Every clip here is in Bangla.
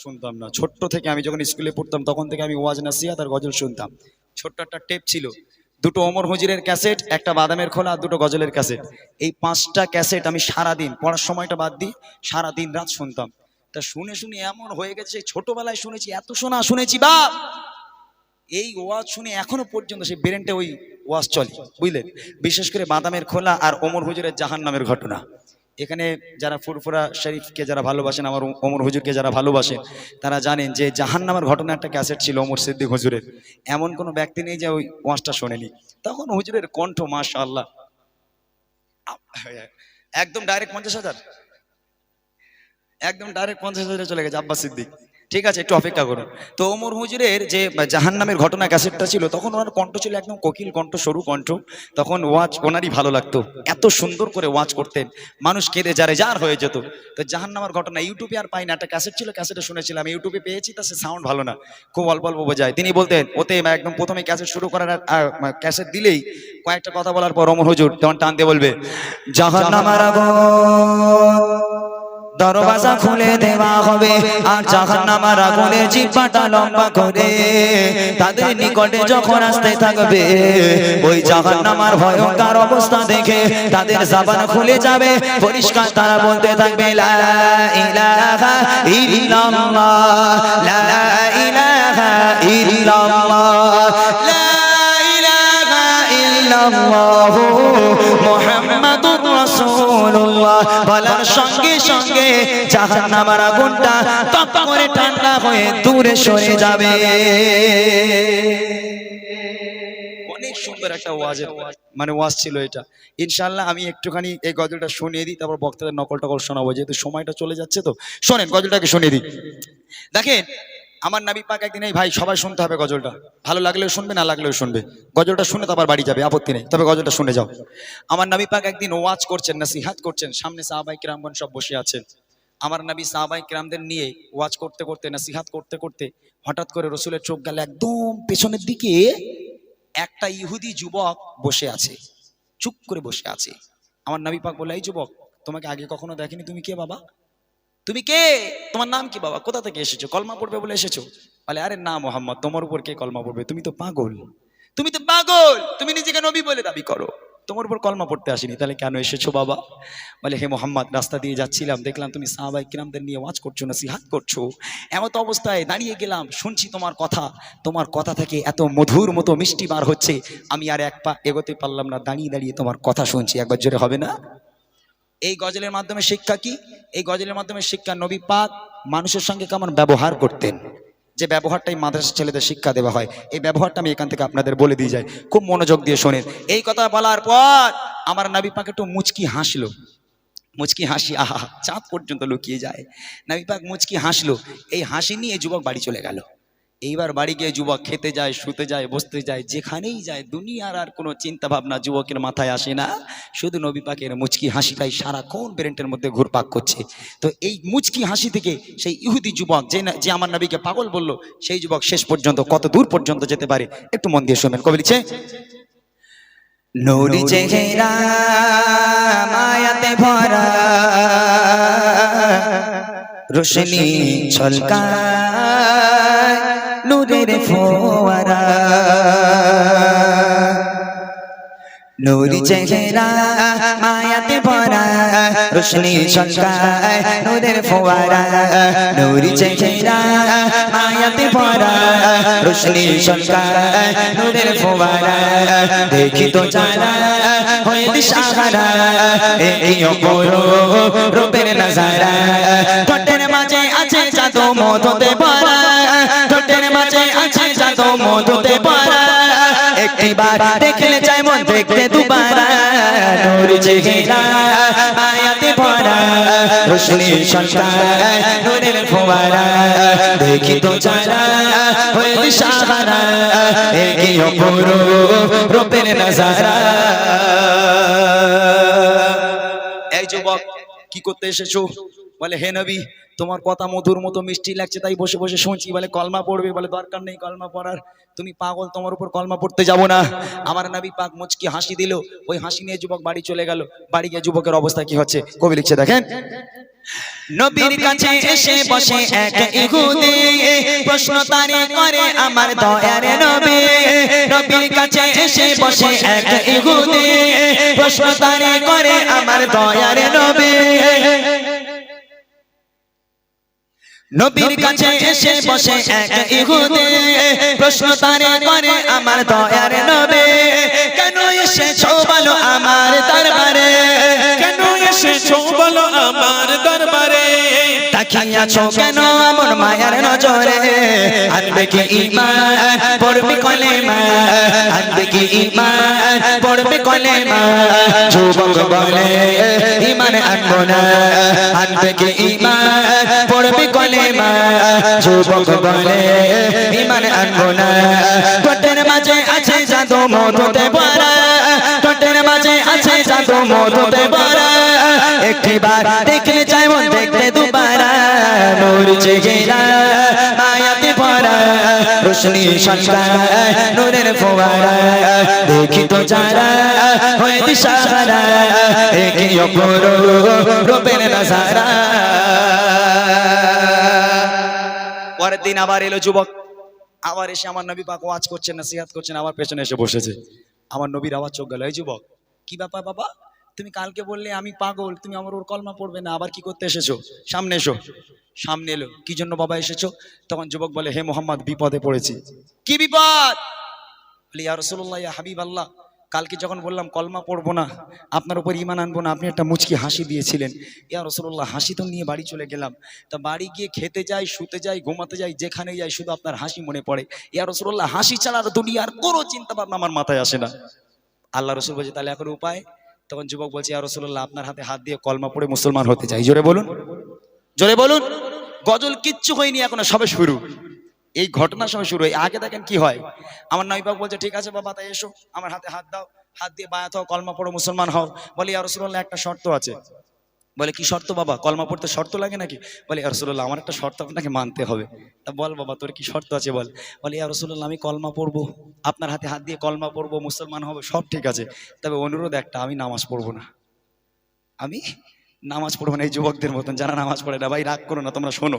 শুনতাম না। ছোট্ট থেকে আমি যখন স্কুলে পড়তাম তখন থেকে আমি ওয়াজ নাসিহাত আর গজল শুনতাম। ছোট্ট একটা টেপ ছিল, দুটো ওমর হুজুরের ক্যাসেট, একটা বাদামের খোলা আর দুটো গজলের ক্যাসেট। এই 5টা ক্যাসেট আমি সারাদিন পড়ার সময়টা বাদ দিয়ে সারাদিন রাত শুনতাম। তা শুনে শুনে এমন হয়ে গেছে, ছোটবেলায় শুনেছি, এত শোনা শুনেছি বাপ, এই ওয়াজ শুনে এখনো পর্যন্ত সেই ব্রেনটা ওই ওয়াজ চলে, বুঝলেন। বিশেষ করে বাদামের খোলা আর ওমর হুজুরের জাহান্নামের ঘটনা। এখানে যারা ফুরফুরা শরীফকে যারা ভালোবাসেন, আমার ওমর হুজুরকে যারা ভালোবাসেন, তারা জানেন যে জাহান্নামের ঘটনা একটা ক্যাসেট ছিল ওমর সিদ্দিক হুজুরের। এমন কোনো ব্যক্তি নেই যে ওই ওয়াজটা শোনেনি। তখন হুজুরের কণ্ঠ মাশাআল্লাহ, একদম ডাইরেক্ট 50,000, একদম ডাইরেক্ট 50,000 চলে গেছে আব্বাস সিদ্দিক। ঠিক আছে, একটু অপেক্ষা করুন। তো ওমর হুজুরের যে জাহান্নামের ঘটনা ক্যাসেটটা ছিল, তখন ওনার কণ্ঠ ছিল একদম কোকিল কণ্ঠ, সরু কণ্ঠ। তখন ওয়াজ ওনারই ভালো লাগতো, এত সুন্দর করে ওয়াজ করতেন, মানুষ কেঁদে যারে যার হয়ে যেত। তো জাহান্নামের ঘটনা ইউটিউবে আর পাই না, একটা ক্যাসেট ছিল, ক্যাসেটে শুনেছিলাম, ইউটিউবে পেয়েছি, তা সে সাউন্ড ভালো না, খুব অল্প অল্প বোঝায়। তিনি বলতেন ওতে একদম প্রথমে ক্যাসেট শুরু করার ক্যাসেট দিলেই কয়েকটা কথা বলার পর ওমর হুজুর তখন টান দিয়ে বলবে, জাহান্নামের আগুন দরওয়াজা খুলে দেওয়া হবে, আর জাহান্নামের আগুনের জিহ্বাটা লম্বা করে তাদের নিকটে যখন আসতে থাকবে, ওই জাহান্নামের ভয়ঙ্কর অবস্থা দেখে তাদের জবান খুলে যাবে, পরিষ্কার তারা বলতে থাকবে লা ইলাহা ইল্লাল্লাহ, লা ইলাহা ইল্লাল্লাহ, লা ইলাহা ইল্লাল্লাহ মুহাম্মাদুর রাসূলুল্লাহ। বলার সঙ্গে সঙ্গে জাহান্নামের আগুনটা তপ করে ঠান্ডা হয়ে দূরে সরে যাবে। অনেক সুন্দর একটা ওয়াজের মানে ওয়াজ ছিল এটা। ইনশাআল্লাহ আমি একটুখানি এই গজলটা শুনিয়ে দিই, তারপর বক্তাদের নকল টকল শোনাবো, যেহেতু সময়টা চলে যাচ্ছে। তো শোনেন, গজলটাকে শুনিয়ে দিই। দেখেন, আমার নবী পাক একদিন, এই ভাই সবাই শুনতে হবে গজলটা, ভালো লাগলেও শুনবে, না লাগলেও শুনবে, গজলটা শুনে তো আবার বাড়ি যাবে, আপত্তি নেই, তবে গজলটা শুনে যাও। আমার নবী পাক একদিন ওয়াজ করছেন, নসিহত করছেন, সামনে সাহাবায়ে কিরামগণ সব বসে আছেন। আমার নবী সাহাবায়ে কিরামদের নিয়ে ওয়াজ করতে করতে, নসিহত করতে করতে হঠাৎ করে রসুলের চোখ গেল একদম পেছনের দিকে, একটা ইহুদি যুবক বসে আছে, চুপ করে বসে আছে। আমার নবী পাক বললেন, এই যুবক, তোমাকে আগে কখনো দেখিনি, তুমি কে বাবা, তুমি কে, তোমার নাম কি বাবা, কোথা থেকে এসেছো, কলমা পড়বে বলে এসেছো? বলে, আরে না মোহাম্মদ, তোমার উপর কে কলমা পড়বে, তুমি তো পাগল, তুমি তো পাগল, তুমি নিজেকে নবী বলে দাবি করো, তোমার উপর কলমা পড়তে আসিনি, তাহলে কেন এসেছো বাবা? বলে, হে মোহাম্মদ, রাস্তা দিয়ে যাচ্ছিলাম, দেখলাম তুমি সাহাবায়ে কিরামদের নিয়ে ওয়াজ করছো, নসিহত করছো, এমত অবস্থায় দাঁড়িয়ে গেলাম, শুনছি তোমার কথা থেকে এত মধুর মতো মিষ্টি বার হচ্ছে, আমি আর এক পা এগোতে পারলাম না, দাঁড়িয়ে দাঁড়িয়ে তোমার কথা শুনছি, একবার জোরে হবে না? এই গজলের মাধ্যমে শিক্ষা কি? এই গজলের মাধ্যমে শিক্ষা, নবী পাক মানুষের সঙ্গে কেমন ব্যবহার করতেন, যে ব্যবহারটাই মাদ্রাসা ছেলেদের শিক্ষা দেওয়া হয়, এই ব্যবহারটা আমি এখান থেকে আপনাদের বলে দিয়ে যাই, খুব মনোযোগ দিয়ে শোনেন। এই কথা বলার পর আমার নবী পাক একটু মুচকি হাসলো, মুচকি হাসি আহা চাঁদ পর্যন্ত লুকিয়ে যায়। নবী পাক মুচকি হাসলো, এই হাসি নিয়ে যুবক বাড়ি চলে গেল। এইবার বাড়ি গিয়ে যুবক খেতে যায়, শুতে যায়, বসতে যায়, যেখানেই যায় দুনিয়ার আর কোনো চিন্তা ভাবনা যুবকের মাথায় আসে না, শুধু নবী পাকের মুচকি হাসিটাই সারাক্ষণ ব্রেনটের মধ্যে ঘুরপাক করছে। তো এই মুচকি হাসি থেকে সেই ইহুদি যুবক যে আমার নবীকে পাগল বলল, সেই যুবক শেষ পর্যন্ত কত দূর পর্যন্ত যেতে পারে একটু মন দিয়ে শুনবেন। কবি লিখছে, নূরি চেহারা মায়াতে ভরা, রোশনি ঝলকায় নূরের ফোয়ারা, নূরি চেহারা মায়াতে ভরা, রোশনি ঝলকায় নূরের ফোয়ারা, নূরি চেহারা মায়াতে ভরা, রোশনি ঝলকায় নূরের ফোয়ারা, দেখি তো যারা হয়ে দিশাহারা, এই অপরূপ রূপের নজারা, ঠোঁটের মাঝে আছে জাদু মধুতে ভরা, ঠোঁটের মাঝে আছে জাদু মধুতে ভরা, একটিবার দেখলে চাই মন দেখতে দুবার, নূর চেহারা মায়াতে ভরা, রোশনি ঝলকায় নূরের ফোয়ারা, দেখি তো যারা হয়ে দিশাহারা, এই অপরূপ রূপের নজারা। এই যুবক, কি করতে এসেছো? বলে, হে নবী, তোমার কথা মধুর মতো মিষ্টি লাগছে, তাই বসে বসে শুনছি। বলে, কলমা পড়বে? বলে, দরকার নেই কলমা পড়ার, তুমি পাগল, তোমার উপর কলমা পড়তে যাব না। আমার নবী পাক মুচকি হাসি দিল, ওই হাসি নিয়ে যুবক বাড়ি চলে গেল। বাড়ি গিয়ে যুবকের অবস্থা কি হচ্ছে কবি লিখছে, দেখেন, নবীর কাছে এসে বসে এক ইহুদি প্রশ্ন তারে করে আমার দয়ার নবী নবীর কাছে এসে বসে এক ইহুদি প্রশ্ন তারে করে আমার দয়ার নবী নবীর কাছে এসে বসে এক ইহুদি প্রশ্ন তারে করে আমার দয়ার নবী কেন এসেছো বলো আমার দরবারে কেন এসেছো বলো আমার দরবারে তাকিয়াছো কেন আমার মায়ার নজরে আনবে কি ঈমান পড়বে কলেমা আনবে কি ঈমান পড়বে কলেমা যুবক বলে ঈমান আনবো না আনবে কি ঈমান পড়বে কলেমা যুবক বলে ঈমান আনবো না ঠোঁটের মাঝে আছে জাদু মধুতে ভরা ঠোঁটের মাঝে আছে জাদু মধুতে ভরা একটিবার দেখলে চাই মন দেখতে দুবারা নূর চেহারা মায়াতে ভরা রোশনি সন্তান নূরের ফোয়ারা দেখি তো যারা হয়ে দিশাহারা একই অপর রূপের নজারা পরের দিন আবার এলো যুবক আবার এসে আমার নবী পাক ওয়াজ করছেন নসিহত করছেন আবার পেছনে এসে বসেছে আমার নবীর আওয়াজ চোখ গেল এই যুবক কি ব্যাপার বাবা তুমি কালকে বললে আমি পাগল তুমি আমার ওর কলমা পড়বে না আবার কি করতে এসেছো সামনে এসো সামনে এলো কি জন্য বাবা এসেছো তখন যুবক বলে হে মোহাম্মদ বিপদে পড়েছি কি বিপদ বলি ইয়া রাসূলুল্লাহ ইয়া হাবিবাল্লাহ কালকে যখন বললাম কলমা পড়বো না আপনার উপর ঈমান আনবো না আপনি একটা মুচকি হাসি দিয়েছিলেন ইয়া রাসূলুল্লাহ হাসি তো নিয়ে বাড়ি চলে গেলাম তা বাড়ি গিয়ে খেতে যাই শুতে যাই ঘুমাতে যাই যেখানে যাই শুধু আপনার হাসি মনে পড়ে ইয়া রাসূলুল্লাহ হাসি ছাড়া দুনিয়ার কোনো চিন্তা ভাবনা আমার মাথায় আসে না আল্লাহ রাসূল বলছে তাহলে এখন উপায় তখন যুবক বলছে ইয়া রাসূলুল্লাহ আপনার হাতে হাত দিয়ে কলমা পড়ে মুসলমান হতে চাই জোরে বলুন গজল কিচ্ছু হয়নি এখনো সবে শুরু এই ঘটনা সবে শুরু হয় আগে দেখেন কি হয় আমার নবী পাক বলছে ঠিক আছে বাবা তাই এসো আমার হাতে হাত দাও হাত দিয়ে বায়াত হও কলমা পড়ো মুসলমান হও বলে ইয়া রাসূলুল্লাহ একটা শর্ত আছে বলে কি শর্ত বাবা কলমা পড়তে শর্ত লাগে নাকি বলে ইয়া রাসূলুল্লাহ আমার একটা শর্ত আপনাকে মানতে হবে তা বল বাবা তোর কি শর্ত আছে বল বলে ইয়া রাসূলুল্লাহ আমি কলমা পড়বো আপনার হাতে হাত দিয়ে কলমা পড়বো মুসলমান হবে সব ঠিক আছে তবে অনুরোধ একটা আমি নামাজ পড়বো না আমি নামাজ পড়বো না এই যুবকদের মতন যারা নামাজ পড়ে না ভাই রাগ করো না তোমরা শোনো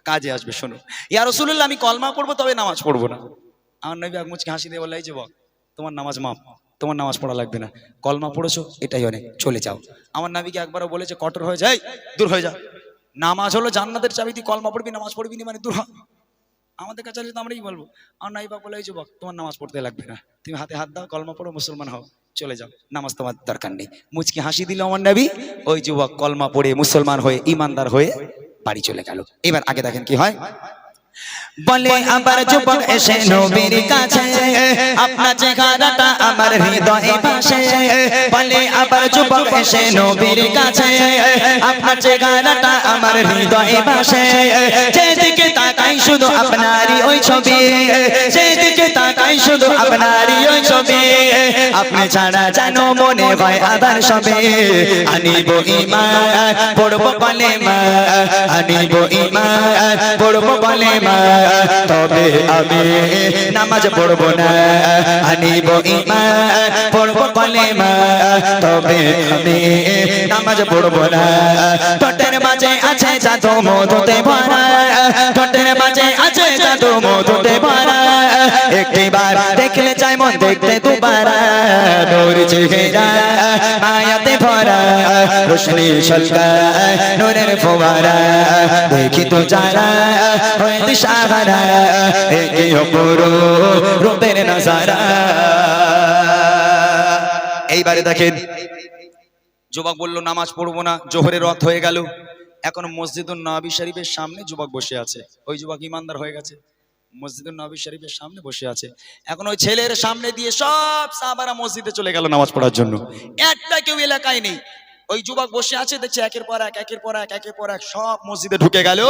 কাজে আসবে শোনো ইয়া রাসূলুল্লাহ আমি কলমা পড়বো তবে নামাজ পড়বো না আমার নবী মুচকি হাসি দিয়ে বলল এই যুবক তোমার নামাজ মাপ তোমার নামাজ পড়া লাগবে না কলমা পড়েছো এটাই অনেক চলে যাও আমার নবীকে একবারও বলেছে কঠোর হয়ে যায় দূর হয়ে যা নামাজ হলো জান্নাতের চাবি তুই কলমা পড়বি নামাজ পড়বি না মানে দূর হ আমাদের কাছে আসলে তো আমরাই বলবো আমার নবী পাক বলে এই যুবক তোমার নামাজ পড়তে লাগবে না তুমি হাতে হাত দাও কলমা পড়ো মুসলমান হও চলে যাও নামাজ তোমার দরকার নেই মুচকি হাসি দিল আমার নবী ওই যুবক কলমা পড়ে মুসলমান হয়ে ঈমানদার হয়ে বাড়ি চলে গেল এবার আগে দেখেন কি হয় বলে আবার যুবক এসে নবীর কাছে আপনার চেহারাটা আমার হৃদয়ে ভাসে বলে আবার যুবক এসে নবীর কাছে আপনার চেহারাটা আমার হৃদয়ে ভাসে যেদিকে তাকাই শুধু আপনারই ওই ছবি যেদিকে তাকাই শুধু আপনারই ওই ছবি আপনি ছাড়া জানো মনে হয় আধার সবে আনিব ঈমান পড়বো কলেমা আনিব ঈমান পড়বো কলেমা তবে আমি নামাজ পড়বো না আনিব ঈমান পড়বো কলেমা তবে আমি নামাজ পড়বো না ঠোঁটের মাঝে আছে জাদু মধুতে ভরা ঠোঁটের মাঝে আছে জাদু মধুতে ভরা একটিবার দেখলে চাই মন দেখতে দুবারা নূর চেহারা মায়াতে ভরা রোশনি ঝলকায় নূরের ফোয়ারা দেখি তো যারা হয়ে দিশাহারা একই অপর রূপের নজারা এইবারে দেখেন যুবক বলল নামাজ পড়বো না জোহরের রাত হয়ে গেল এখন মসজিদুন নববী শরীফের সামনে যুবক বসে আছে ওই যুবক ঈমানদার হয়ে গেছে মসজিদুন নববী শরীফের সামনে বসে আছে এখন ওই ছেলের সামনে দিয়ে সব সাহাবারা মসজিদে চলে গেল নামাজ পড়ার জন্য একটা কেউ এলাকায় নেই ওই যুবক বসে আছে দেখছে একের পর এক সব মসজিদে ঢুকে গেল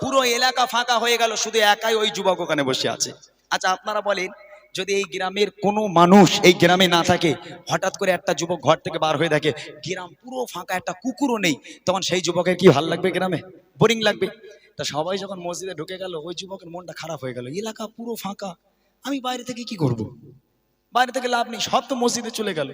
পুরো এলাকা ফাঁকা হয়ে গেল শুধু একাই ওই যুবক ওখানে বসে আছে আচ্ছা আপনারা বলেন যদি এই গ্রামের কোনো মানুষ এই গ্রামে না থাকে হঠাৎ করে একটা যুবক ঘর থেকে বার হয়ে দেখে গ্রাম পুরো ফাঁকা একটা কুকুরও নেই তখন সেই যুবকের কি ভালো লাগবে গ্রামে বোরিং লাগবে তা সবাই যখন মসজিদে ঢুকে গেল ওই যুবকের মনটা খারাপ হয়ে গেল এলাকা পুরো ফাঁকা আমি বাইরে থেকে কি করব বাইরে থেকে লাভ নেই সব তো মসজিদে চলে গেল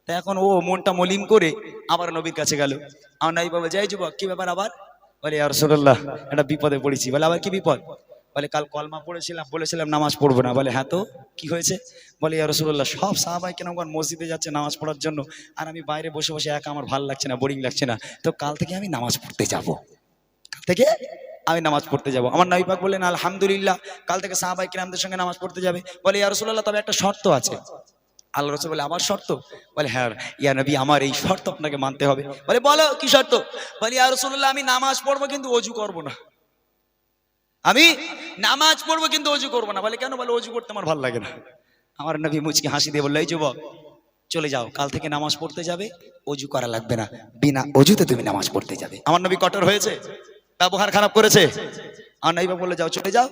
তা এখন ও মনটা মলিন করে আবার নবীর কাছে গেল। আমার নবী বাবা, যাই যুবক, কি ব্যাপার আবার? বলে ইয়া রাসূলুল্লাহ, একটা বিপদে পড়েছি। বলে আবার কি বিপদ? বলে কাল কলমা পড়েছিলাম, বলেছিলাম নামাজ পড়বো না। বলে হ্যাঁ তো কি হয়েছে? বলে ইয়া রাসূলুল্লাহ, সব সাহাবাই কেরামগণ মসজিদে যাচ্ছে নামাজ পড়ার জন্য, আর আমি বাইরে বসে বসে একা, আমার ভালো লাগছে না, বোরিং লাগছে না, তো কাল থেকে আমি নামাজ পড়তে যাব। কাল থেকে আমি নামাজ পড়তে যাব। আমার নবী পাক বললেন আলহামদুলিল্লাহ, কাল থেকে সাহাবাই কিরামদের সঙ্গে নামাজ পড়তে যাবে। বলে ইয়া রাসূলুল্লাহ, তবে একটা শর্ত আছে। আল্লাহ রাসূল বলে আবার শর্ত? বলে হ্যাঁ ইয়া নবী, আমার এই শর্ত আপনাকে মানতে হবে। বলে বলো কি শর্ত? বলে ইয়া রাসূলুল্লাহ, আমি নামাজ পড়বো কিন্তু অজু করব না। আমি নামাজ পড়বো কিন্তু অজু করবো না। বলে কেন? বলে অজু করতে আমার ভালো লাগে না। আমার নবী মুচকি হাসি দিয়ে বললো, এই যুবক, চলে যাও, কাল থেকে নামাজ পড়তে যাবে, অজু করা লাগবে না, বিনা অজুতে তুমি নামাজ পড়তে যাবে। আমার নবী কঠোর হয়েছে? ব্যবহার খারাপ করেছে? আমার নবী বললো যাও, চলে যাও,